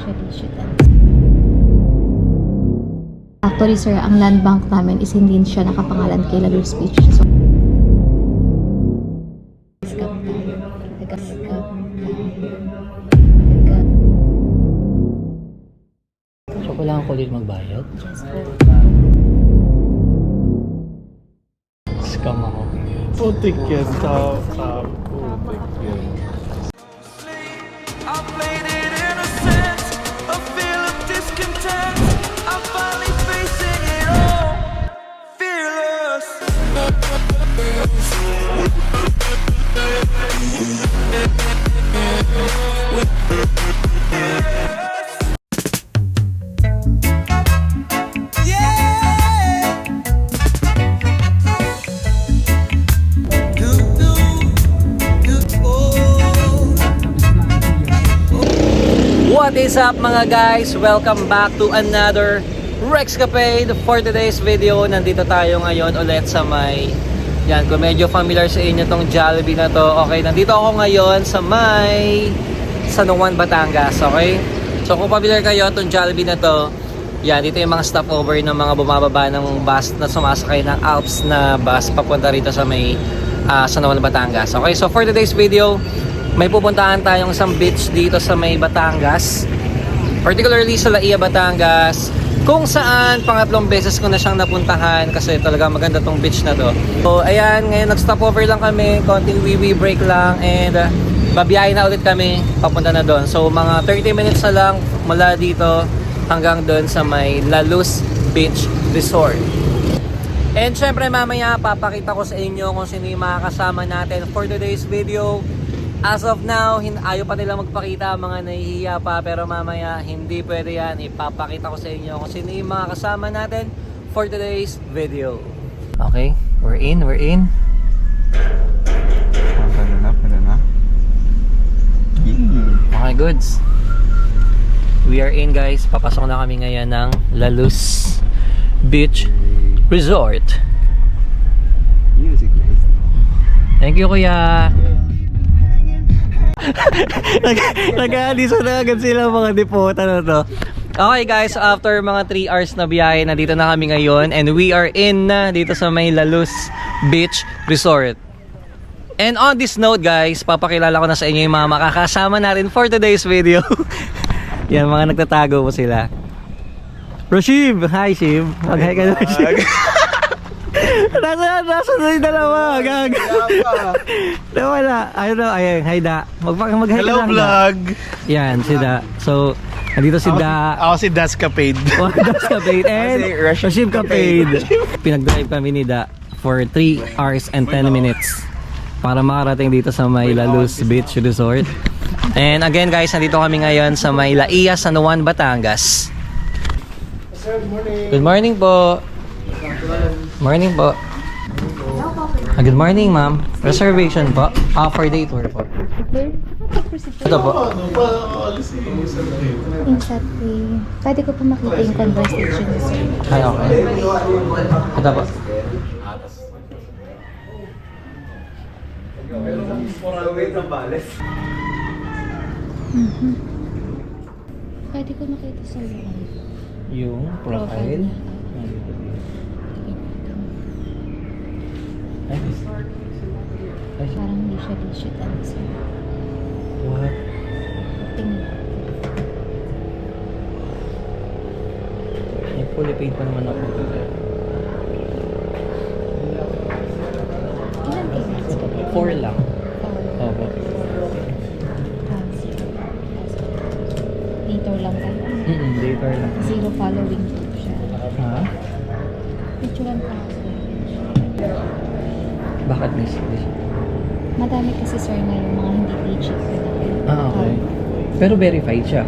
usually shoot and actually sir, ang land bank namin is hindi siya nakapangalan kay Laluz Beach. So, So, kailangan ko din magbayad? yes po. Scam ako. Putik yan. Putik yan. I played it innocent, a feel of discontent. I'm finally facing it all, fearless. What is up mga guys? Welcome back to another Rexcapade. For today's video, nandito tayo ngayon ulit sa may yan, kung medyo familiar sa inyo tong Jollibee na to. Okay, nandito ako ngayon sa may San Juan, Batangas. Okay, so kung familiar kayo tong Jollibee na to, yan, dito yung mga stopover ng mga bumababa ng bus na sumasakay ng Alps na bus papunta rito sa may San Juan, Batangas. Okay, so for today's video, may pupuntahan tayong isang beach dito sa may Batangas, particularly sa Laia, Batangas, kung saan pangatlong beses ko na siyang napuntahan kasi talaga maganda tong beach na to. So ayan, ngayon nag-stop over lang kami, konting wee break lang, and babiyahe na ulit kami papunta na doon. So mga 30 minutes na lang mula dito hanggang doon sa may Laluz Beach Resort. And syempre mamaya papakita ko sa inyo kung sino yung makakasama natin for today's video. As of now, ayaw pa nila magpakita, mga nahihiya pa, pero mamaya hindi pwede yan. Ipapakita ko sa inyo kung sino yung mga kasama natin for today's video. Okay, we're in. Pwede na. Okay, goods. We are in, guys. Papasok na kami ngayon ng Laluz Beach Resort. Music guys. Thank you, kuya. Nag-aaliso na agad sila mga depota na to. Okay guys, after mga 3 hours na biyahe, nandito na kami ngayon and we are in na dito sa may Laluz Beach Resort. And on this note guys, papakilala ko na sa inyo yung mga makakasama natin for today's video. Yan, mga nagtatago po sila. Roshib! Hi Shib! Mag-hi ka na Roshib. Nasa na yung dalawa, gag. Nawala. Ayun, ayun, hi Da. Mag-hi ka Hello lang, Da. vlog. Yan, si Da. So, nandito si Da. Ako si Dascapade. Das Capade and Rashid Rashid Capade. Pinag-drive kami ni Da for 3 hours and 10 minutes para makarating dito sa may Laluz Beach Resort. And again guys, nandito kami ngayon sa may Laia, San Juan, Batangas. Good morning po. Morning po. Good morning, ma'am. Reservation po. For day tour po. Ito po. Insat way. Pwede ko po makita yung conversation sir. Ay, okay. Ito po. Pwede ko makita sa loob. Yung profile. Ay, Parang hindi siya shoot and sir. what? Tingin. May fully paid pa naman ako. Ilan payments ko po? 4 lang. Opo. Later lang tayo. Later lang. Zero following po siya. Ha? Picturean pa ako. Bakit miss? Madami kasi sir na yung mga hindi legit ko na. Okay. Pero verified siya.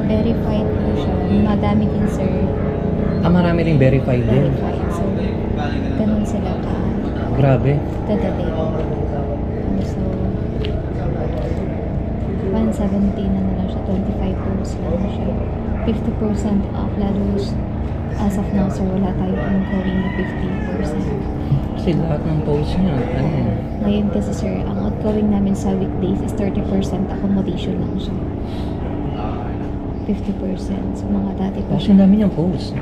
Verified po siya. Madami din sir. Marami ring verified din. Verified. So, ganun sila ka. Grabe. Dadali. So, 170 na lang siya. 25 posts lang siya. 50% off. Laluz, as of now sir, wala tayo ongoing na 50%. Kasi lahat ng posts niya, ano yun? Ngayon kasi sir, ang outgoing namin sa weekdays is 30% accommodation lang siya. 50% sa mga dati pa Kasi ang dami niyang post.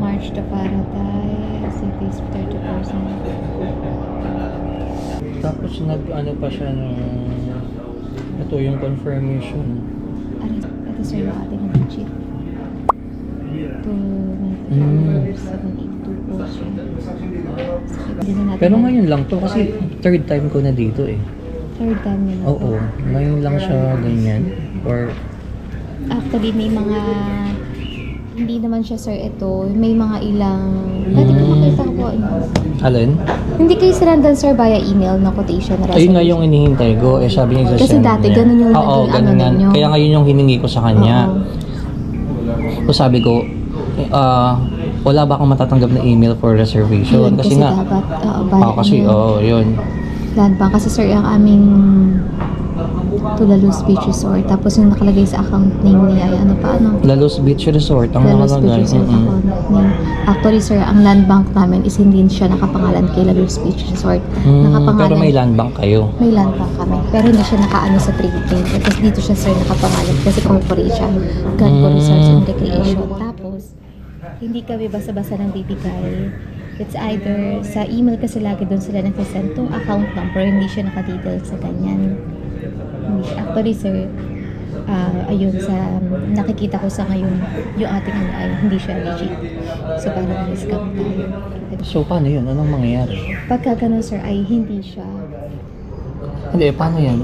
March to Paradise, it is 30%. Tapos nag-ano pa siya nung... Ito yung confirmation. Ito sir yung ating legit. To 782 posts yun. Hindi na natin Pero ngayon lang to kasi third time ko na dito eh. third time yun. Oo, ngayon lang siya ganyan. Or Actually, may mga... Hindi naman siya sir ito. May mga ilang... Dati ko makita ko ano. alin? Hindi kayo sinandan sir via email na quotation na Ayun nga yung inihintay ko. Eh sabi niya Kasi send dati, niya. ganun yung Oo, naging ganun ano nga. ninyo. Kaya ngayon yung hiningi ko sa kanya. Oo. So sabi ko, wala ba akong matatanggap na email for reservation? Yun, Kasi nga, dapat, via kasi, email. yun. Land Bank kasi sir yung aming Tulalus Beach Resort. Tapos yung nakalagay sa account name niya ay ano pa ano? Lalos Beach Resort, ang Lalos nakalagay. Beach Resort account name. Actually sir, ang land bank namin is hindi siya nakapangalan kay Lalos Beach Resort. Pero may land bank kayo. May land bank kami. Pero hindi siya nakaano sa prepaid. Tapos dito siya sir nakapangalan kasi corporation. Ganco Resorts and Recreation. Tapos, hindi kami basta-basta nang bibigay. It's either sa email kasi lagi doon sila nagsasend tong account number, hindi siya nakadetail sa ganyan. Hindi siya. Actually sir, ayun sa nakikita ko sa ngayon, yung ating ano ay hindi siya legit. So parang na-scam tayo. So paano yun? Anong mangyayari? Pagka ganun sir ay hindi siya, Hindi, paano yan?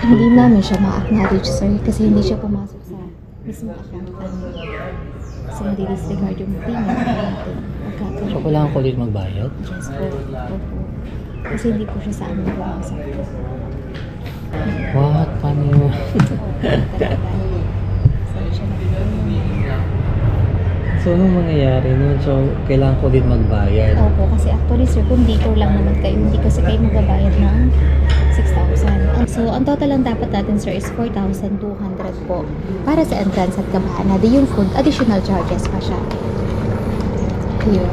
hindi namin siya ma-acknowledge sir kasi hindi siya pumasok sa mismo account namin. So hindi-disregard yung payment natin. Pagka So kailangan ko ulit magbayad? Yes po. Opo. Kasi hindi po siya sa amin pumasok. What? Paano yun? So anong mangyayari nun? So kailangan ko ulit magbayad? Opo, kasi actually sir, kung dito lang naman kayo, hindi kasi kayo magbabayad ng 6,000. So, ang total lang dapat natin sir is 4,200 po para sa entrance at kabahana. Di yung food, additional charges pa siya. Yun.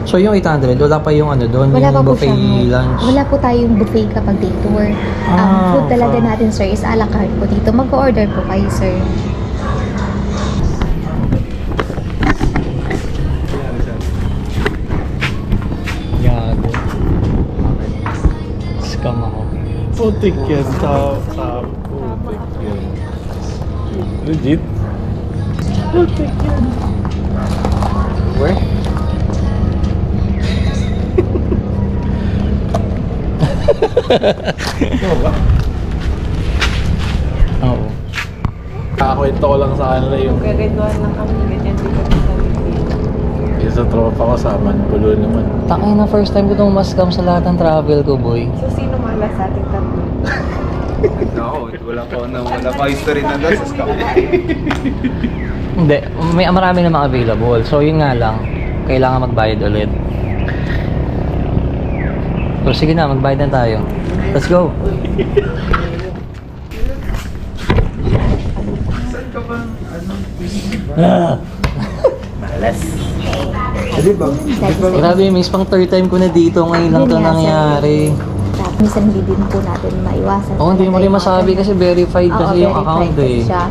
So yung 800, wala pa yung ano doon? Wala pa yung po buffet siyang, lunch? wala po tayong buffet kapag day tour. Ang food talaga okay. natin sir is a la carte po dito. Mag-order po kayo sir. Gago. Scam ako. Putik yan. Putik yan. Legit? Putik yan. Where? Ikaw ba? Oo. Kakakwento ko lang sa kanila yung Gagaduhan lang kami, ganyan din kami sa Pilipinas. yung sa tropa ko sa Manpulo naman. Takay na first time ko itong mas-scam sa lahat ng travel ko, boy. So, sino mala sa ating tatlo? Wala pa history na doon sa scam. Hindi, marami namang available. So yun nga lang, kailangan magbayad ulit. So sige na, magbayad na tayo. Let's go! Malas. Grabe, miss, pang third time ko na dito. Ngayon lang Yun to nga, sir. nangyari. Minsan hindi din po natin maiwasan. Oo, hindi mo rin masabi kasi verified Oo, kasi yung verified account kasi eh. siya.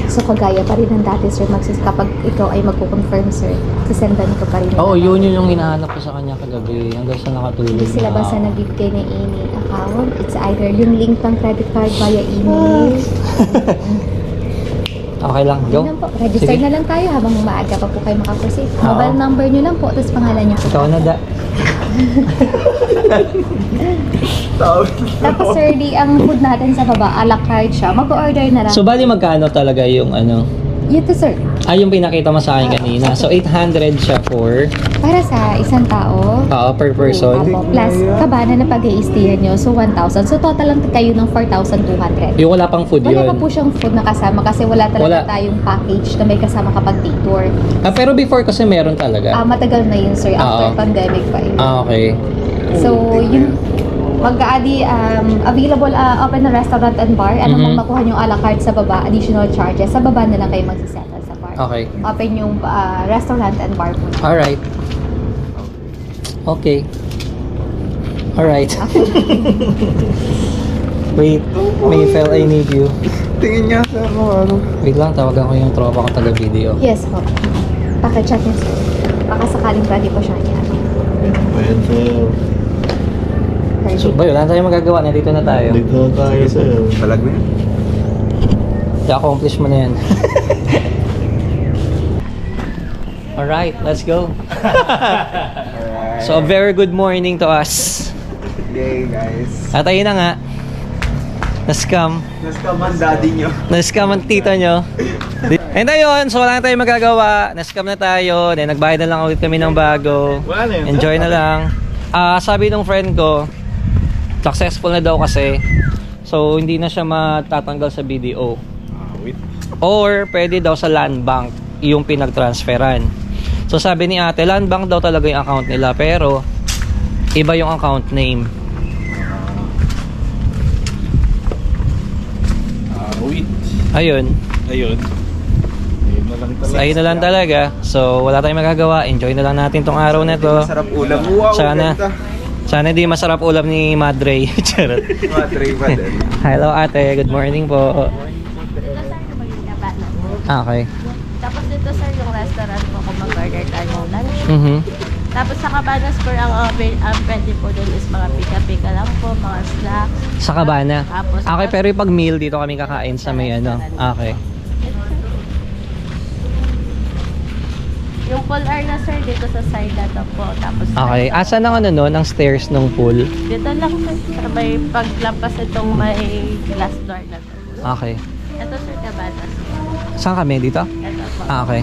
So kagaya pa rin ng dati sir, kapag ikaw ay magko-confirm sir, sisendan ko pa rin. Oo, yun yung hinahanap ko sa kanya kagabi. Hanggang sa nakatulog Hindi sila na basta ako. nagbibigay ng email account. It's either yung link ng credit card via email. Okay lang, Yun go. lang po. Register Sige. na lang tayo habang maaga pa po kayo makaproceed. Oo. Mobile number nyo lang po, tapos pangalan nyo po. Ikaw na da. Tapos sir, ang food natin sa baba, a la carte siya. Mag-order na lang. So, bali magkano talaga yung ano? Ito sir, Yung pinakita mo sa akin kanina. So, 800 siya for para sa isang tao, per person. Apo, plus kabana na pag-i-stayan nyo, so 1,000. So total lang kayo ng 4,200. Yung wala pang food Wala yun. pa po siyang food na kasama kasi wala talaga Wala. tayong package na may kasama kapag day tour. Pero before kasi meron talaga. Matagal na yun sir, after Oo. pandemic pa yun. Okay. So yun, pag-aadi, available open na restaurant and bar. Ano Mhm. mang makuha nyo a la carte sa baba, additional charges. Sa baba na lang kayo magsisettle sa bar. Okay. Open yung restaurant and bar po. Alright. Okay. Alright. Wait, Mayfel, I need you. Tingin niya sa ano. Wait lang, tawagan ko yung tropa ko taga-video. Yes po. Paka-chat niya sir. Baka sakaling pwede po siya niya. Ayan, sir. So, boy, wala na tayong magagawa. Nandito na tayo. Dito na tayo, sir. Palag na yan. I-accomplish mo na yan. Alright, let's go. Alright. So, a very good morning to us. Yay, guys. At ayun na nga. Na-scam. Nascam ang daddy nyo. Na-scam ang tita nyo. And ayun, so wala na tayong magagawa. Na-scam na tayo. Then nagbayad na lang ulit kami ng bago. Wala na yun. Enjoy na lang. Sabi ng friend ko, successful na daw kasi. So hindi na siya matatanggal sa BDO. Wait. Or pwede daw sa land bank yung pinag-transferan. So sabi ni ate, land bank daw talaga yung account nila. Pero iba yung account name. Wait. Ayun. Ayun. Ayun na lang talaga. Ayun na lang talaga. So wala tayong magagawa. Enjoy na lang natin tong araw na to. Masarap ulam. Wow, Sana. ganda. Sana di masarap ulam ni Madre. Charot. Madre ba din? Hello ate, good morning po. Okay. Tapos dito sir yung restaurant po kung mag-order tayo ng lunch. Mhm. Tapos sa Cabanas po ang pwede po dun is mga pika-pika lang po, mga snacks. Sa Cabana. Tapos Okay, pero yung pag meal dito kami kakain sa may ano. Okay. Yung pool R na sir dito sa side na to po. Tapos Okay. Asan ang ano no, ng stairs ng pool? dito lang sir. Sa may paglampas itong may glass door na to. Okay. Ito sir Cabanas. Saan kami dito? Ito po. Okay.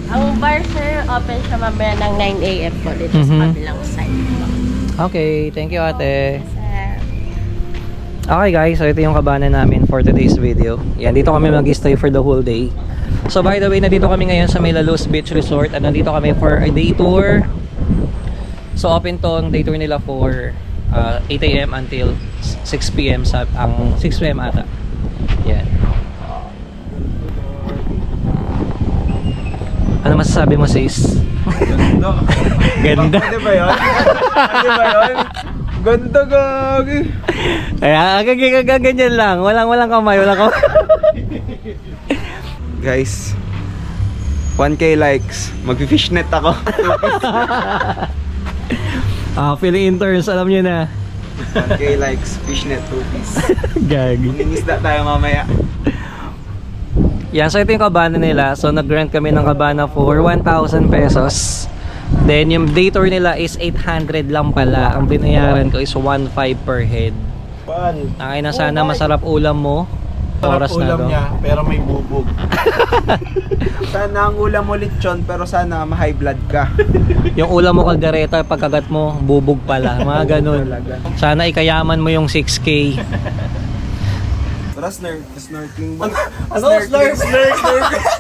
Ang bar sir, open siya mamaya ng 9 a.m. po dito sa Mhm. kabilang side po. Okay, thank you ate. Sir. Okay guys, so ito yung kabana namin for today's video. Yan, dito kami mag-stay for the whole day. So by the way, nandito kami ngayon sa Milaluz Beach Resort at nandito kami for a day tour. So open tong day tour nila for 8 a.m. until 6 p.m. ang 6 p.m. ata. Yan. Ano masasabi mo sis? Ganda. Ganda. Ano ba yun? Ano ba yun? Ganda, gagi. Kaya ganyan lang. Walang kamay, walang kamay. Guys, 1K likes. Mag-fishnet ako. Feeling interns, alam nyo na. 1K likes, fishnet 2 piece. Gagi. Mangingisda tayo mamaya. Yan, so ito yung kabana nila. So nag-rent kami ng kabana for 1,000 pesos. Then yung day tour nila is 800 lang pala. Ang binayaran ko is 1,500 per head. Ay na sana masarap ulam mo. Sarap Oras na ulam to. niya, pero may bubog. Sana ang ulam mo lechon, pero sana ma-high blood ka. Yung ulam mo kaldereta, pagkagat mo, bubog pala. Mga ganun. Sana ikayaman mo yung 6K. Tara, snorkeling ba? Ano?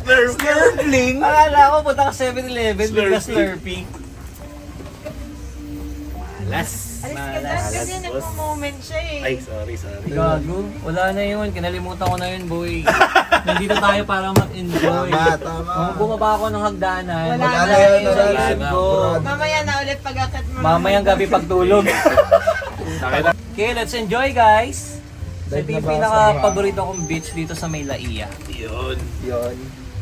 Snorkeling? Akala ko punta ka 7-Eleven, bigla Slurpee. Malas. Kasi nagmo-moment siya eh. Ay, sorry. Gago. Wala na yun. Kinalimutan ko na yun, boy. Nandito tayo para mag-enjoy. Tama. Kung bumaba ako ng hagdanan, Wala na na yun, yun. wala na. Mamaya na ulit pag-akit mo. Mamayang gabi pagtulog. Okay, let's enjoy, guys. So, ito yung pinaka-paborito kong beach dito sa may Laia. Yun. Yun.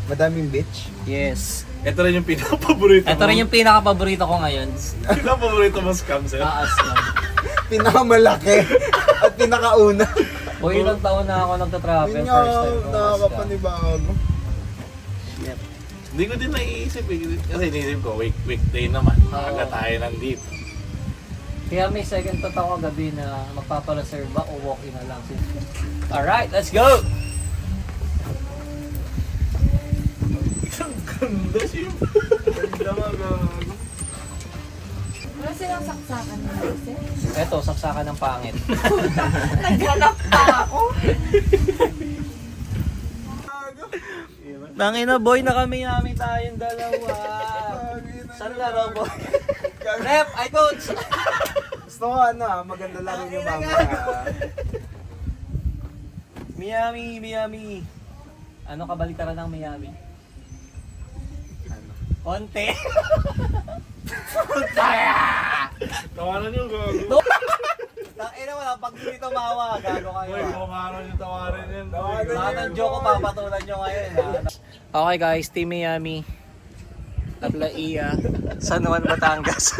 Madaming bitch. Yes. Ito rin yung pinaka-paborito Ito rin yung pinaka-paborito ko ngayon. pinaka-paborito mo scam, sir. Taas lang. Pinakamalaki. At pinakauna. O ilang taon na ako nagta-travel. Yun First nga, time ko. nakakapanibago. Hindi ko din naiisip eh. Kasi iniisip ko, weekday naman. Maaga tayo nandito. Kaya may second thought ako gabi na magpapareserve ba o walk-in na lang. Alright, let's go! Ganda siya. Ganda mga. Wala silang saksakan na kasi. Eto, saksakan ng pangit. Naghanap pa ako. Tangina boy, nakami-yami tayong dalawa. Saan laro boy? Rep, I coach! Gusto ko maganda lang yung mamaya. Miami. Ano kabalitaran ng Miami? Konti. Tawanan yung gago. Tangina mo lang, pag hindi tumawa, gago kayo. Uy, kumano yung tawarin yun. Lahat ng joke ko papatulan nyo ngayon. Okay guys, Team Miami at Laia, San Juan, Batangas.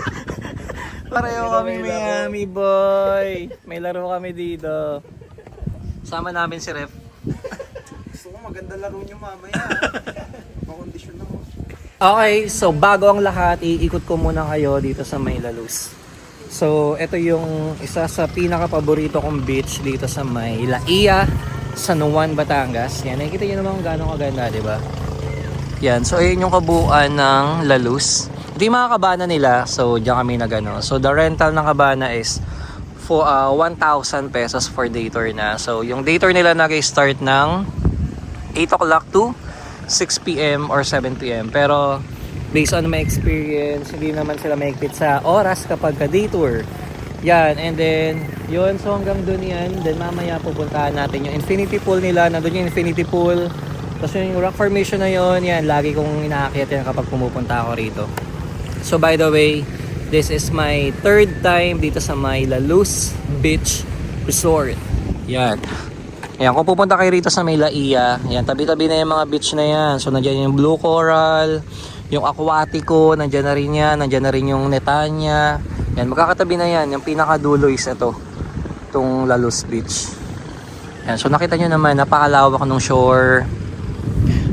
Pareho kami Miami boy. May laro kami dito. Sama namin si Ref. Gusto ko maganda laro nyo mamaya. Makondisyon ako. Okay, so bago ang lahat, iikot ko muna kayo dito sa May Laluz. So, ito yung isa sa pinaka-paborito kong beach dito sa May Laia, San Juan, Batangas. Yan, nakikita nyo naman kung gano'ng kaganda, di ba? Yan, so ayun yung kabuuan ng Laluz. Ito yung mga kabana nila, so diyan kami nagano. So, the rental ng kabana is for 1,000 pesos for day tour na. So, yung day tour nila nag-start ng 8 o'clock to 6 p.m. or 7 p.m. Pero based on my experience, hindi naman sila mahigpit sa oras kapag ka-day tour. Yan, and then yun, so hanggang dun yan. Then mamaya pupuntahan natin yung infinity pool nila. Nandun yung infinity pool. Tapos yung rock formation na yun, yan, lagi kong inaakyat yan kapag pumupunta ako rito. So by the way, this is my 3rd time dito sa May Laluz Beach Resort. Yan. Ayan, kung pupunta kayo rito sa May Laia, ayan, tabi-tabi na yung mga beach na yan. So, nandiyan yung Blue Coral, yung Aquatico, nandiyan na rin yan. Nandiyan na rin yung Netanya. Ayan, magkakatabi na yan. Yung pinakadulo is ito, itong Laluz Beach. Ayan, so nakita nyo naman, napakalawak ng shore.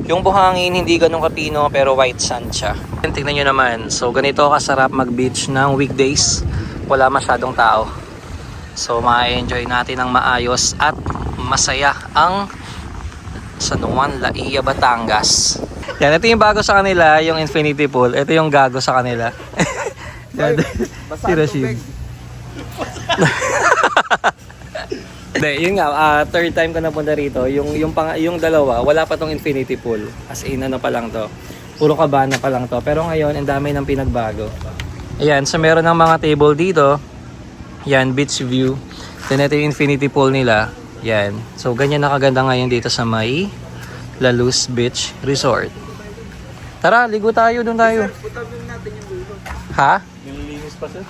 Yung buhangin, hindi ganun kapino, pero white sand siya. Tingnan nyo naman, so ganito kasarap mag-beach ng weekdays. Wala masyadong tao. So, ma-enjoy natin ng maayos at masaya ang San Juan, Laia, Batangas. Yan, ito yung bago sa kanila, yung infinity pool. Ito yung gago sa kanila. Si Rashid. Hindi, yun nga, 3rd time ko napunta rito. Yung dalawa, wala pa tong infinity pool. As in, ano pa lang to. Puro kabana pa lang to. Pero ngayon, ang dami ng pinagbago. Ayan, so meron ng mga table dito. Yan, beach view. Then ito yung infinity pool nila. Yan. So, ganyan nakaganda ngayon dito sa May Laluz Beach Resort. Tara, ligo tayo. Doon tayo. Putagin natin yung dulo. Ha? Nililinis pa sir?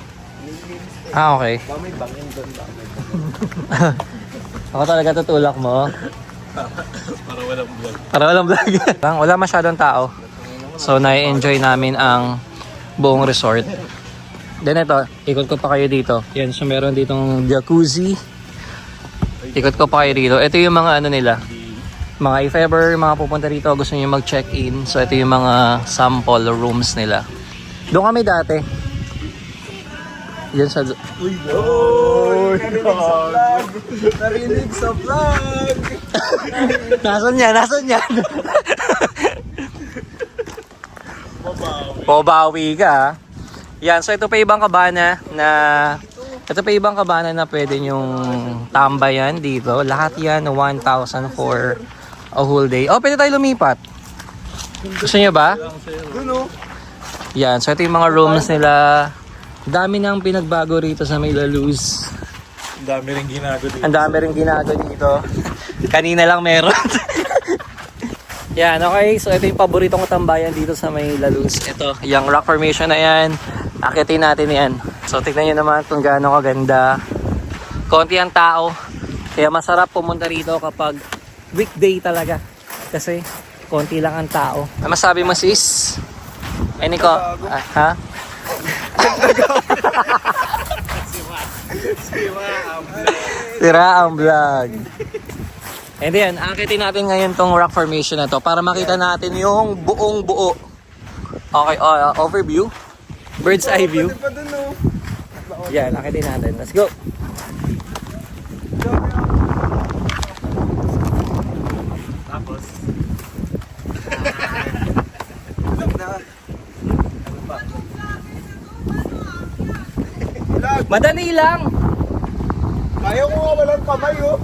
Ah, okay. Ba may bangin doon ba? Ako talaga tutulak mo. Para walang vlog. Para walang vlog. Wala masyadong tao. So, nai-enjoy namin ang buong resort. Then ito, ikot ko pa kayo dito. Yan, so meron ditong jacuzzi. Ikot ko pa kayo dito. Ito yung mga ano nila. Mga if ever, mga pupunta dito, gusto nyo mag-check-in. So ito yung mga sample rooms nila. Doon kami dati. Yan sa... Uy, narinig sa vlog! Nasaan yan? Nasaan yan? Babawi ka ha? Yan, so ito pa ibang kabana na pwede nyong tambayan dito. Lahat yan 1,000 for a whole day. Oh, pwede tayo lumipat. Gusto niyo ba? Duno. Yan, so ito yung mga rooms nila. Dami nang pinagbago rito sa May Laluz. Ang dami rin ginago dito. Ang dami rin ginagawa dito. Kanina lang meron. Yan, okay. So ito yung paborito kong tambayan dito sa May Laluz. Ito, yung rock formation na yan. Akitin natin yan. So tignan nyo naman kung gaano kaganda. Konti ang tao. Kaya masarap pumunta rito kapag weekday talaga. Kasi konti lang ang tao. Ano masabi mo sis? Ay Nico? Ha? Sira ang vlog. And then, akitin natin ngayon tong rock formation na to para makita natin yung buong buo. Okay, overview. Bird's eye view. Pwede pa dun oh. Yan, akitin natin. Let's go. Tapos, Madali lang. Kaya ko nga walang kamay oh.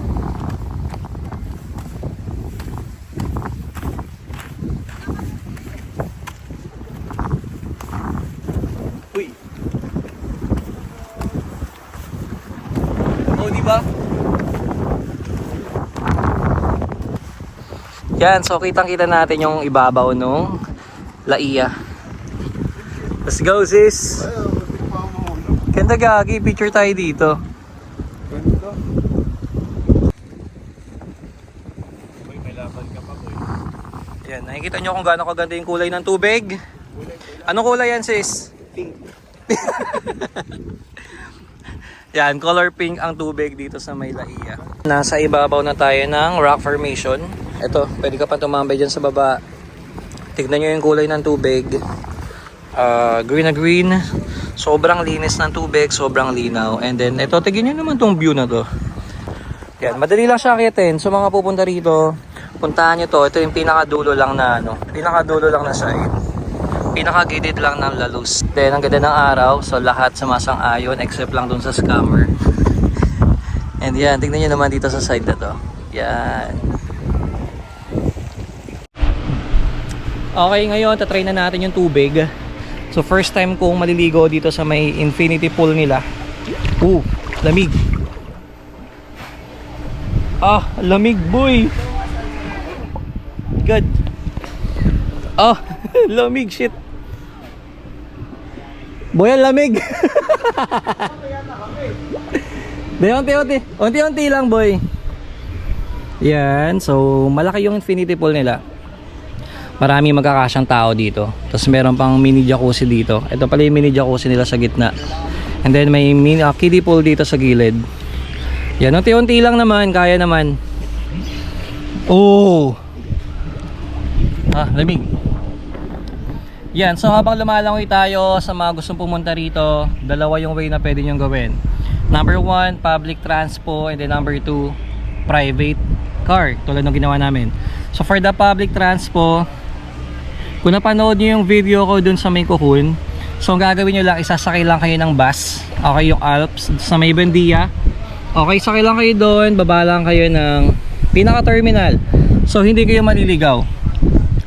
Uy. Oh, di ba? Yan, so kitang-kita natin yung ibabaw nung Laia. Let's go, sis. Ganda gagi, picture tayo dito. Mahirapan ka pa, boy. Yan, nakikita nyo kung gaano kaganda yung kulay ng tubig. Anong kulay yan, sis? Pink. Yan, color pink ang tubig dito sa Maylaiya. Nasa ibabaw na tayo ng rock formation. Ito, pwede ka pa tumambay dyan sa baba. Tignan nyo yung kulay ng tubig. Green na green. Sobrang linis ng tubig, sobrang linaw. And then, ito, tignan nyo naman tong view na to. Yan, madali lang siya akitin. So, mga pupunta rito, puntahan nyo to. Ito yung pinakadulo lang na, pinakadulo lang na side. Pinaka-gated lang ng La Luz. Then, ang ganda ng araw. So, lahat sumasang-ayon except lang dun sa scammer. And yan, tignan nyo naman dito sa side na to. Yan. Okay, ngayon, tatry na natin yung tubig. So, first time kong maliligo dito sa may infinity pool nila. Lamig. Lamig, boy. Good. Lamig, shit. Boy, ang lamig. Unti-unti lang, boy. Yan, so malaki yung infinity pool nila. Marami magkakasyang tao dito. Tapos meron pang mini jacuzzi dito. Ito pala yung mini jacuzzi nila sa gitna. And then may mini kiddie pool dito sa gilid. Yan, unti-unti lang naman, kaya naman. Lamig. Yan, so habang lumalangoy tayo sa mga gustong pumunta rito, dalawa yung way na pwede nyo gawin. Number 1, public transpo, and then number 2, private car, tulad ng ginawa namin. So for the public transpo, kung napanood nyo yung video ko dun sa may Cocoon, so ang gagawin nyo lang, isasakay lang kayo ng bus, okay, yung Alps sa may Buendia. Okay, sakay lang kayo doon, baba lang kayo ng pinaka-terminal. So hindi kayo maliligaw.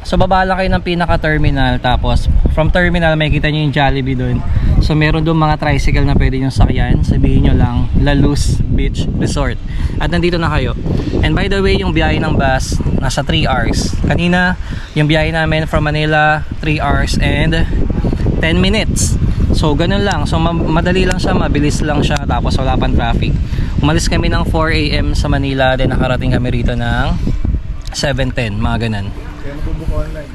So baba lang kayo ng pinaka-terminal, tapos from terminal makikita nyo yung Jollibee doon. So meron doon mga tricycle na pwede nyo sakyan. Sabihin nyo lang La Luz Beach Resort. At nandito na kayo. And by the way, yung biyahe ng bus nasa 3 hours. Kanina, yung biyahe namin from Manila 3 hours and 10 minutes. So ganun lang. So madali lang siya, mabilis lang siya, tapos wala pang traffic. Umalis kami ng 4 AM sa Manila, then nakarating kami rito ng 7:10, mga ganun. Kaya magbubuka online.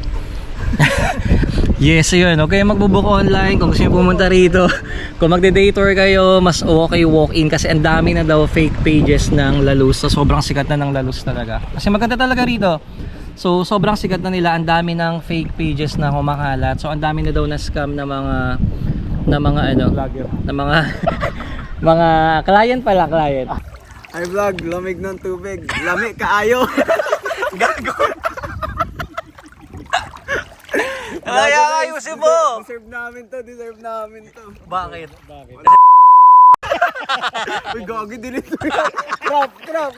Yes, yun. Okay, magbubook online kung gusto nyo pumunta rito. Kung magde-day tour kayo, mas okay walk-in kasi ang dami na daw fake pages ng La Luz. So sobrang sikat na ng La Luz talaga. Kasi maganda talaga rito. So sobrang sikat na nila, ang dami ng fake pages na kumakalat. So ang dami na daw na scam na mga Vlogger. na mga mga client pala, client. Hi vlog, lamig ng tubig. Lamig kaayo. Gago. Ay, ayusin mo. Deserve namin to, deserve namin to. Bakit? Uy, gagi, delete mo yan. Crap.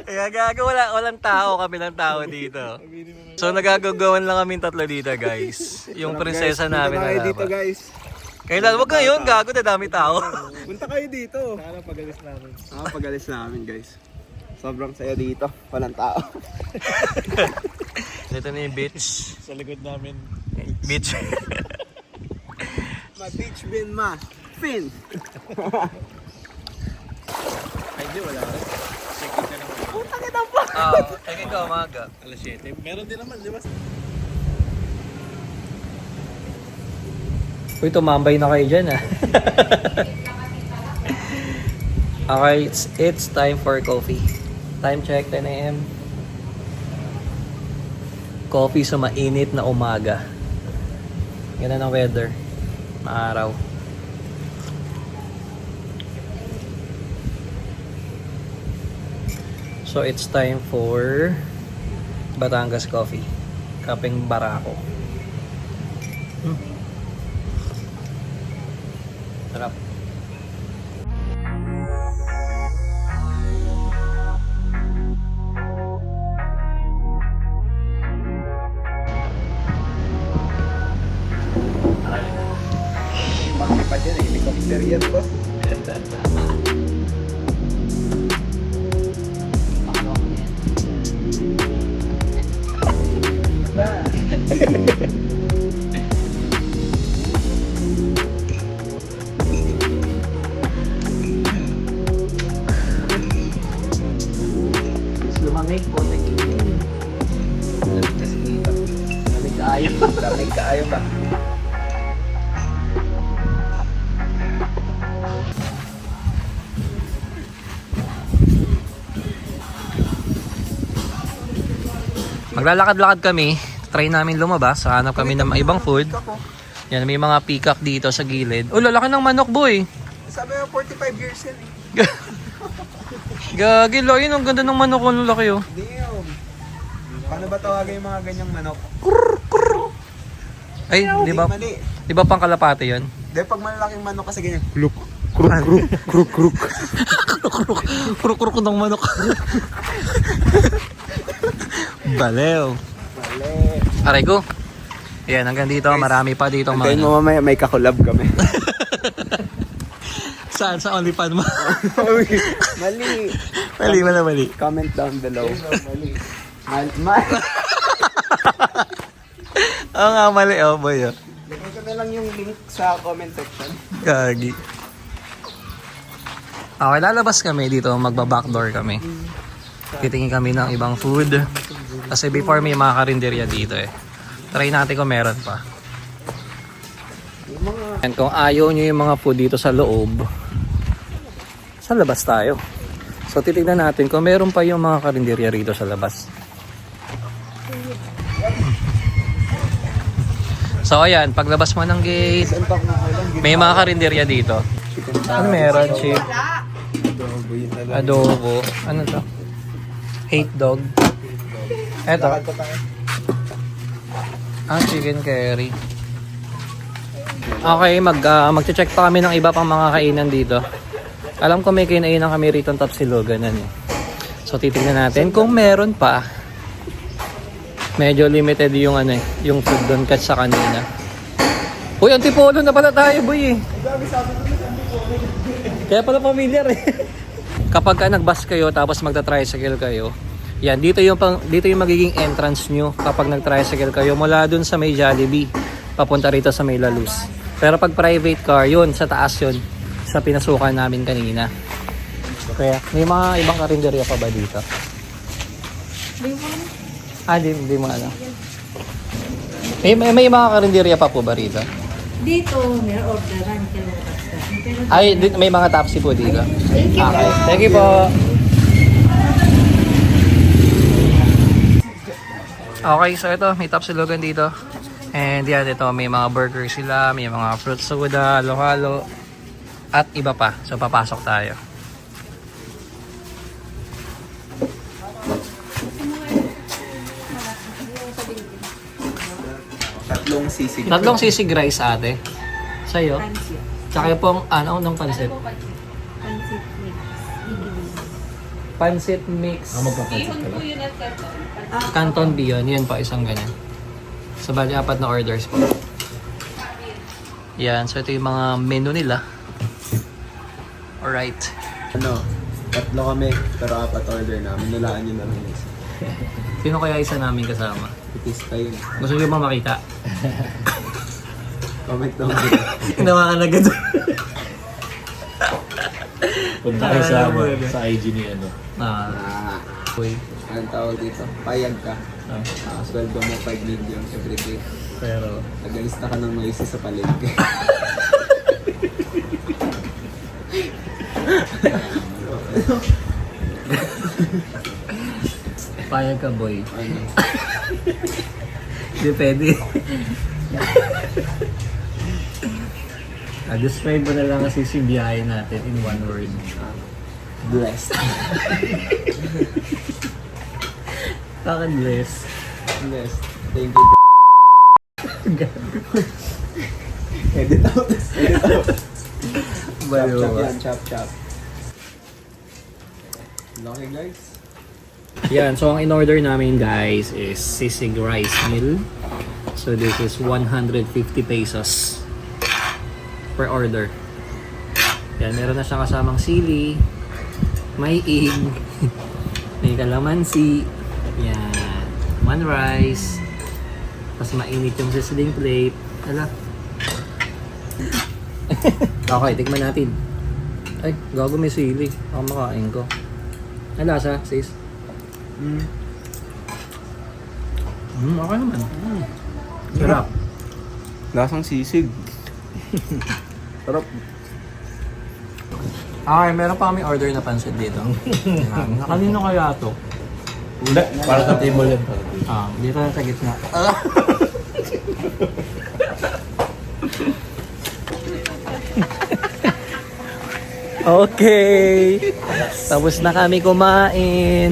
Kaya gago, walang tao, kami lang tao dito. So nagagagawan lang kami tatlo dito, guys. Yung prinsesa namin Punta kayo na dito, guys. Kailan? Wag ngayon, gago, dadami tao. Punta kayo dito. Sana pagalis namin. Pagalis namin, guys. Sobrang saya dito. Walang tao. Dito na yung beach. Sa likod namin. Beach. Ma beach bin ma. Fin. Ay, di, wala rin. Check-in ka naman. Check-in ka umaga. Alas 7. Meron din naman, di ba? Uy, tumambay na kayo dyan, Okay, it's time for coffee. Time check, 10 AM. Coffee sa mainit na umaga. Ganda ng weather. Maaraw. So it's time for Batangas coffee. Kapeng Barako. Sarap. Makipa dyan eh. Helicopter yan, boss. Malamig po, nag-iing. Kasi dito. Malamig kaayo. Lamig kaayo ba? Maglalakad-lakad kami. Try namin lumabas. Hanap kami ng ibang food. Yan, may mga peacock dito sa gilid. Oh, lalaki ng manok, boy. Sabi mo, 45 years yan eh. Gagi, yun. Ang ganda ng manok. Ang laki, oh. Damn. Paano ba tawagin yung mga ganyang manok? Ay, di ba? Mali. Di ba pang kalapate yun? Dahil pag malalaking manok kasi ganyan. Look. Kruk. Kruk ng manok. Balew. Mali. Aray ko. Yan, hanggang dito. Marami pa dito. Antayin mo mamaya, may kakulab kami. Saan? Sa OnlyFans mo? Mali. Mali. Comment down below. Mali. Oo nga, mali. Oh, boy. Oh. Lagay ko na lang yung link sa comment section. Gagi. Okay, lalabas kami dito. Magba-backdoor kami. Titingin kami ng ibang food. Kasi before may mga karinderya dito eh. Try natin kung meron pa. And kung ayaw nyo yung mga food dito sa loob, sa labas tayo. So titignan natin kung meron pa yung mga karinderya rito sa labas. So ayan, paglabas mo ng gate, may mga karinderya dito. Ano meron? Chip? Adobo. Ano to? Hate dog. Eto. Chicken curry. Okay, mag-check pa kami ng iba pang mga kainan dito. Alam ko may kinainan kami rito ng Tapsilogan eh. So titingnan natin kung meron pa. Medyo limited yung yung food doon kat sa kanina. Uy, Antipolo na pala tayo, boy eh. Kaya pala familiar eh. Kapag ka nag-bus kayo tapos magta-tricycle kayo, yan, dito yung magiging entrance nyo kapag nag-tricycle kayo mula dun sa may Jollibee papunta rito sa may La Luz. Pero pag private car, yun, sa taas yun, sa pinasukan namin kanina. Kaya, may mga ibang karinderya pa ba dito? Di mo alam. May mga karinderya pa po ba rito? Dito, may orderan ka. Ay, may mga taxi po dito. Okay. Thank you po. Okay, so ito, may Tapsilogan dito. And yan, ito, may mga burger sila, may mga fruit soda, halo-halo, at iba pa. So, papasok tayo. Tatlong sisig rice, ate. Sa'yo? Tsaka pong, anong pansit? Pansit mix. Magpapansit ka lang? Canton Beyond, yan po, isang ganyan. So, bali, 4 na orders po. Yan, so ito yung mga menu nila. Alright. Tatlo kami, pero 4 order namin. Nulaan nyo namin isa. Sino kaya isa namin kasama? Itis pa yun. Gusto nyo ba makita? Comment down. Hinawa ka na agad. Punta kayo sa IG ni Uy. Anong tawag dito? Payag ka. Sweldo mo 5 million every day. Pero, Nagalista ka ng noisy sa palengke. payag ka, boy. Hindi pwede. Describe mo na lang kasi si biyahe natin in one word. Blessed. Bakit bless? Blessed. Thank you. Edit out. Chop yan, chop. Okay guys. Yan, so ang in-order namin guys is sisig rice meal. So this is 150 pesos per order. Yan, meron na siyang kasamang sili, may ig, may kalamansi, yan, one rice, tapos mainit yung sizzling plate. Ala. Okay, tikman natin. Ay, gago may sili. Ako makain ko. Ang lasa, sis? Okay naman. Sarap. Lasang sisig. Sarap. Okay, meron pa kami order na pansit dito. Nakanino kaya to? Hindi, para sa table yan. Dito na sa gitna. Okay. Tapos na kami kumain.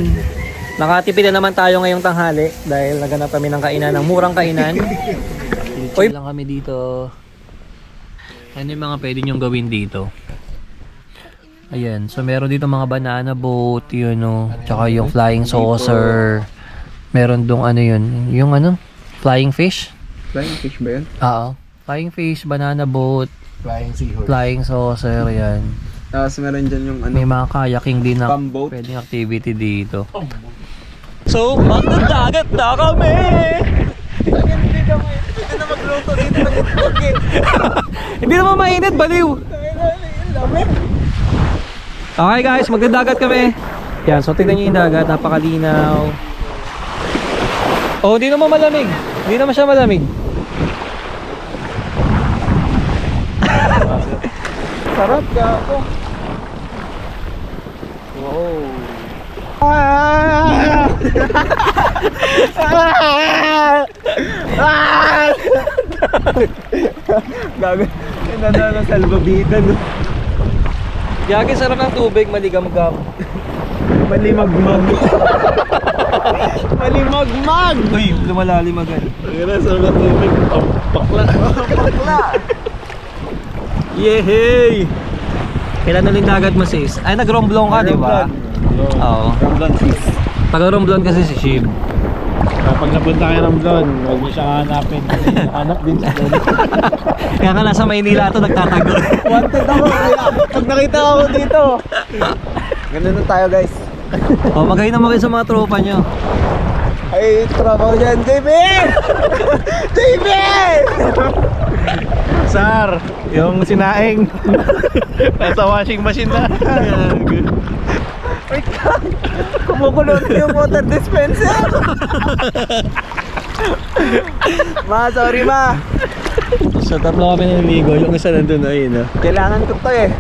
Nakatipid na naman tayo ngayong tanghali dahil naganap kami ng kainan, ng murang kainan. Uy, lang kami dito. Ano yung mga pwede nyong gawin dito? Ayan, so meron dito mga banana boat, yun o. Tsaka yung flying saucer. Meron dong ano yun, yung ano, flying fish? Flying fish ba yan? Oo. Flying fish, banana boat, Flying seahorse. flying saucer, yan. Tapos meron dyan yung ano, May mga kayaking din na Pamboat. pwedeng activity dito. So, magdadagat na kami! Hindi naman mainit, baliw! Okay guys, magdadagat kami. Yan, so tignan nyo yung dagat, napakalinaw. Oh, hindi naman malamig. Hindi naman siya malamig. sarap ka ako. Wow. Gago. Nandun sa salbabitan. Yagi, sarap ng tubig, maligam-gam. Malimagmag. Malimagmag. Uy, lumalalim agad. Ang sarap ng tubig. Pakla. Bakla. Yehey! Kailan ulit dagat mo sis? Ay, nag-romblon ka, di ba? Oo. Ramblon sis. Taga-romblon kasi si Shib. Kapag napunta kayo ng Blon, huwag niyo siya hanapin. Hanap din sa Blon. Kaya nga nasa Maynila ito, nagtatago. Wanted ako. Pag nakita ako dito. Ganun na tayo guys. O, magayon naman kayo sa mga tropa nyo. Ay, tropa ko dyan. JB! JB! Sar, yung sinaing. Nasa washing machine na. Wait lang. Kumukulo na yung water dispenser. Ma, sorry ma. So, tatlo kami naliligo. Yung isa nandun na yun. Kailangan ko to eh.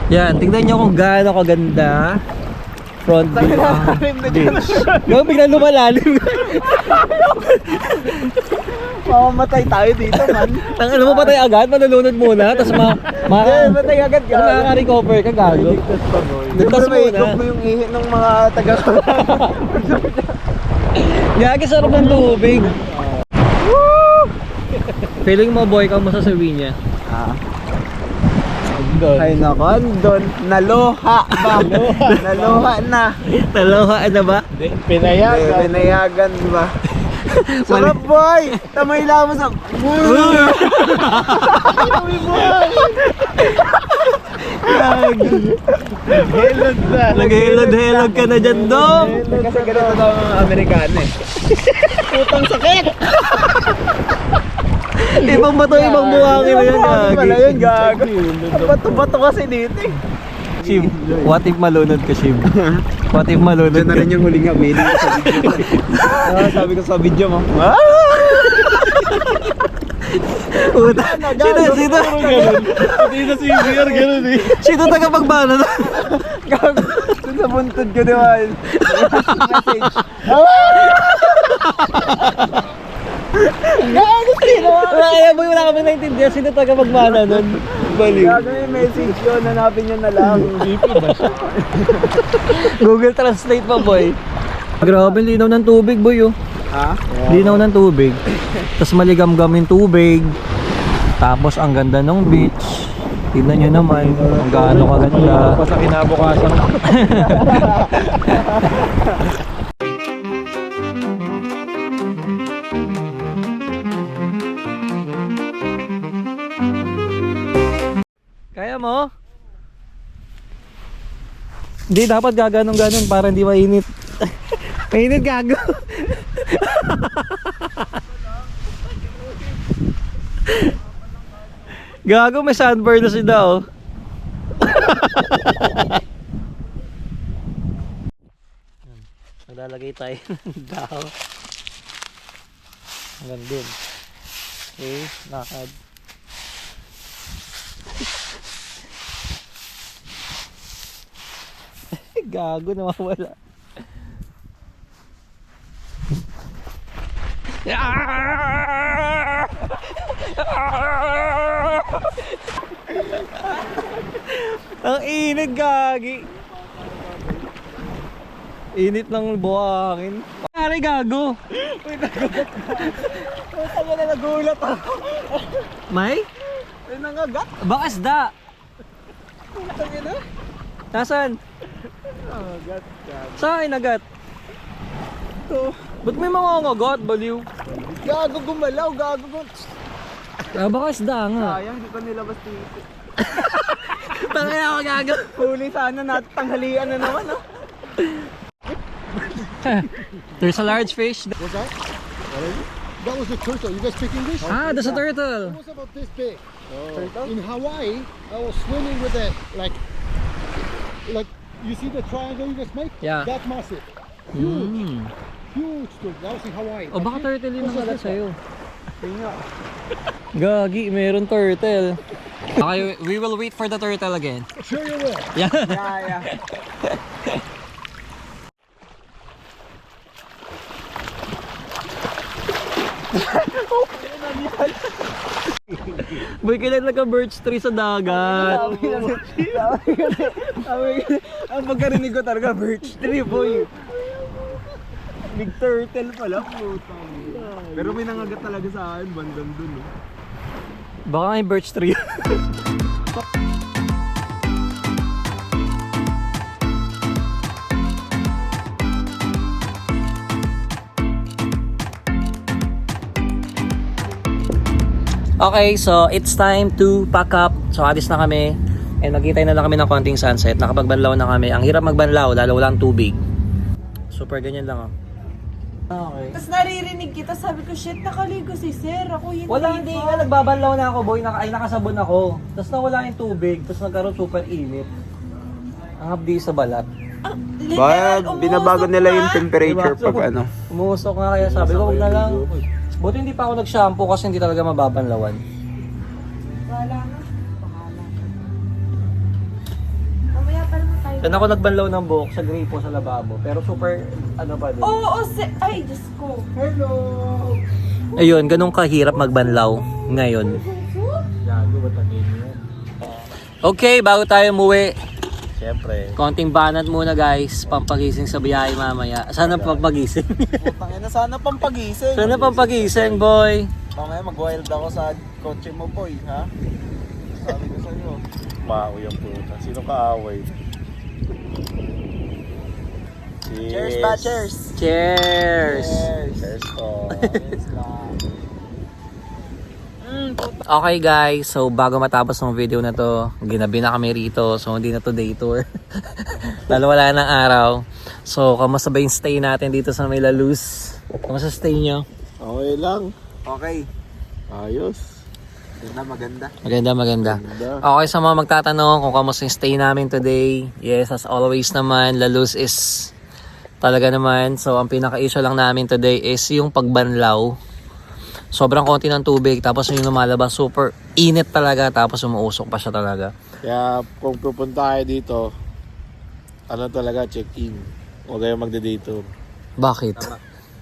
Yan, tingnan nyo kung gaano kaganda. Front view ang beach. Yung biglang lumalalim. Mamamatay tayo dito man. Tang alam mo ba tayo agad? Manulunod muna. Tapos Matay agad ka. makaka-recover ka gago. Ligtas Ligtas mo muna. mo yung ihi ng mga taga. Yagi, sarap ng tubig. Feeling mo boy ka masasabi niya. Ay nako, doon. Naloha ba? Naloha na. Talohaan na ba? Pinayagan. Pinayagan ba? Sarap boy! Tamay lang mo sa... Helod na. Nag-helod-helod ka na dyan, Dom. Kasi ganito daw ang mga Amerikano eh. Putang sakit! Ibang bato, ibang buhangin na yan, Wala Gagi. yun, gago. Bato-bato kasi dito eh. Shib, what if malunod ka, Shib? What if malunod Diyan na ka? rin yung huling aminin ko sa video. Sabi ko sa video mo. Puta, sino? Hindi na si Sir, ganun eh. Sino tagapagbana na? Gago. Doon sa buntod ko diba? Message. Gago sino? Kaya boy, wala kami naintindihan. Sino tagapagbana nun? Baliw. Gago yung message yun. Hanapin nyo na lang. Google Translate pa, boy. Grabe, linaw ng tubig, boy, oh. Ha? Linaw ng tubig. Tapos maligam-gam yung tubig. Tapos ang ganda ng beach. Tignan nyo naman kung gaano kaganda. Pa sa kinabukasan. Kaya mo? Hindi, dapat gaganong-ganon para hindi mainit. Mainit, gago. Gago, may sunburn na si Dao. Maglalagay tayo ng dahon. Hanggang dun. Okay, lakad. Gago, nawawala. Ang init, gagi. Init ng buhangin. Pare, gago. Tanga na nagulat ako. May? May nangagat. Baka isda. Tanga na. Nasaan? Nangagat. Saan nagat? Ito. Ba't may mga ngagat, baliw? Gago gumalaw. Gago gumalaw. Ah, baka isda nga. Sayang, hindi pa nilabas dito. Tangay ako gago. Huli sana natin tanghalian na naman, no? There's a large fish. What's that? That was a turtle. You guys speak English? Ah, there's a turtle. It was about this big. In Hawaii, I was swimming with it, like you see the triangle you guys make? Yeah. That massive. Huge turtle. That was in Hawaii. O baka turtle yung What's nakagat this sa'yo. Gagi, meron turtle. Okay, we will wait for the turtle again. one? Sure you will. Yeah. Yeah. Boy, kailan nagka-birch tree sa dagat? Ang pagkarinig ko talaga, birch tree, boy. Big turtle pala, putang. Pero may nangagat talaga sa akin, bandang dun. Eh. Baka may birch tree. Okay, so it's time to pack up. So alis na kami. And magkita na lang kami ng konting sunset. Nakapagbanlaw na kami. Ang hirap magbanlaw, lalo walang tubig. Super ganyan lang, oh. Okay. Tapos naririnig kita, sabi ko, shit, nakaligo si sir. Ako hindi. Wala, hindi nga. Nagbabanlaw na ako, boy. Nakasabon ako. Tapos nawala yung tubig. Tapos nagkaroon super init. Ang hapdi sa balat. Bakit binabago nila yung temperature Diba? pag ano? Umusok nga kaya sabi ko, huwag na lang. Buti hindi pa ako nag-shampoo kasi hindi talaga mababanlawan. Wala na. Bahala. Mamaya pa naman tayo. Saan ako nagbanlaw ng buhok sa gripo sa lababo. Pero super, ano pa din. Oo, ay, Diyos ko. Hello. Ayun, ganun kahirap magbanlaw ngayon. Okay, bago tayo umuwi. Siyempre. Konting banat muna guys, pampagising sa biyahe mamaya. Sana pampagising. Putang ina, sana pampagising. Sana pampagising, boy. Mamaya mag-wild ako sa kotse mo, boy, ha? Sabi ko sa'yo. Maui ang puta. Sino kaaway? Cheers ba, cheers! Cheers! Cheers ko. Okay guys, so bago matapos ng video na to, ginabi na kami rito, so hindi na to day tour. Lalo wala ng araw. So, kamusta ba yung stay natin dito sa May La Luz? Kamusta stay nyo? Okay lang. Okay. Ayos. Maganda. Maganda. Okay, sa mga magtatanong kung kamusta yung stay namin today, yes, as always naman, La Luz is talaga naman. So, ang pinaka-issue lang namin today is yung pagbanlaw. Sobrang konti ng tubig, tapos yung lumalabas, super init talaga, tapos umuusok pa siya talaga. Kaya kung pupunta kayo dito, ano talaga, check-in. Huwag kayong magde-date. Bakit?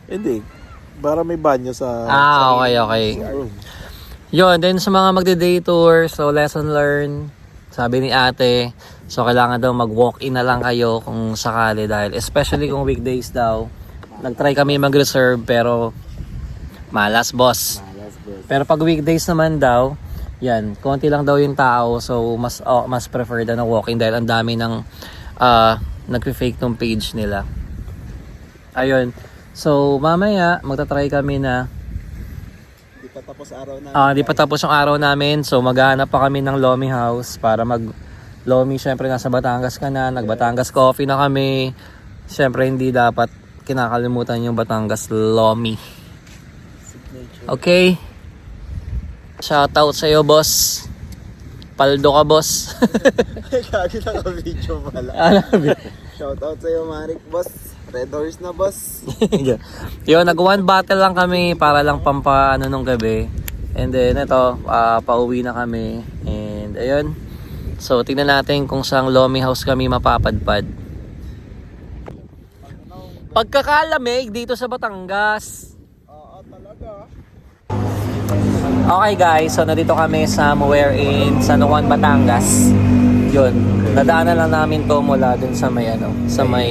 Hindi. Para may banyo sa... Okay. sa room. Yun, then sa mga magde-day tour, so lesson learned, sabi ni ate, so kailangan daw mag-walk-in na lang kayo kung sakali dahil especially kung weekdays daw. Nag-try kami mag-reserve pero malas, boss. Pero pag weekdays naman daw, yan, konti lang daw yung tao, so mas prefer daw na walk-in dahil ang dami ng nagpe-fake tong page nila. Ayun. So mamaya magta-try kami na Di pa tapos araw na. di pa tapos yung araw namin. So maghahanap pa kami ng Lomi House para Lomi, syempre nasa Batangas ka na, nag-Batangas Coffee na kami. Syempre hindi dapat kinakalimutan yung Batangas Lomi. Okay. Shoutout sa iyo, boss. Paldo ka, boss. Kagi naka-video pala. Shoutout sa'yo, Marik, boss. Red horse na, boss. Yun, nag-one bottle lang kami para lang pampaano nung gabi. And then ito, pauwi na kami. And ayun. So tingnan natin kung saang Lomi House kami mapapadpad. Pagkakalamig dito sa Batangas. Oo, talaga. Okay guys, so nandito kami somewhere in San Juan, Batangas. Yun, nadaanan lang namin to mula dun sa may sa may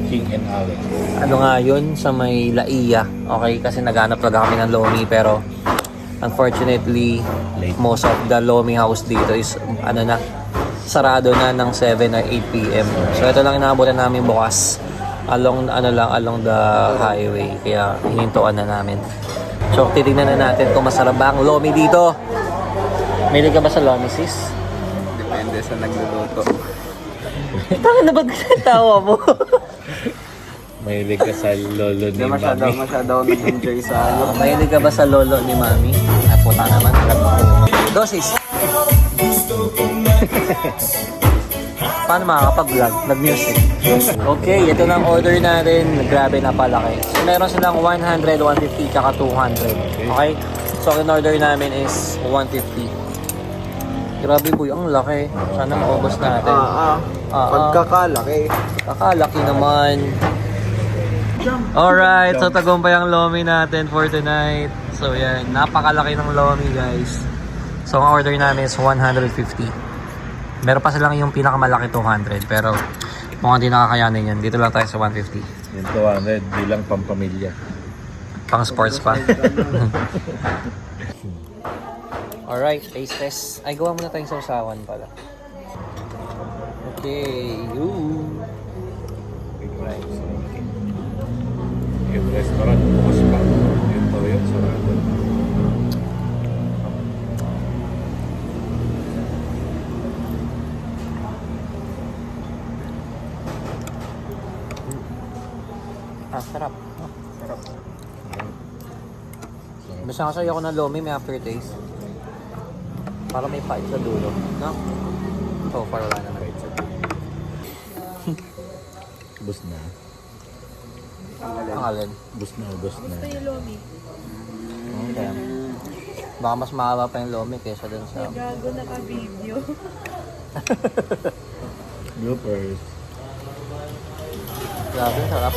King and Allen. ano nga yun, sa may Laia. Okay, kasi naghanap talaga kami ng Lomi pero unfortunately most of the Lomi House dito is sarado na ng 7 or 8 PM. So ito lang inaabutan namin bukas along along the highway, kaya hinintuan na namin. So titignan na natin kung masarap ba ang Lomi dito. Mahilig ka ba sa Lomi, sis? Depende sa nagluluto. Tanga na ba't tawa mo? Mahilig ka sa lolo ni Mami. Masyado nag-enjoy sa Mahilig ka ba sa lolo ni Mami? Ay, puta naman. Dosis. Paano makakapag-vlog? Nag-music. Okay, ito na ang order natin. Grabe na palaki. So, meron silang 100, 150, tsaka 200. Okay? So, ang order namin is 150. Grabe boy, ang laki. Sana maubos natin. Pagkakalaki. Kakalaki naman. Alright, so tagumpay ang Lomi natin for tonight. So yan, napakalaki ng Lomi guys. So ang order namin is 150. Meron pa silang yung pinakamalaki 200 pero mukhang di nakakayanin yan. Dito lang tayo sa 150. Yung 200 bilang pampamilya. Pang sports pa. Alright, taste test. Ay, gawa muna tayong sausawan pala. Okay, Right. Yung restaurant, bukas pa. Yung toyo, sarado. sarap. Sarap. Basta kasi ako ng Lomi, may aftertaste. Para may fight sa dulo. No? So far wala naman. Bus na. Ang alin? Bus na. Okay. Baka mas mahaba pa yung Lomi kaysa dun sa... Gago naka-video. Bloopers. Grabe, sarap.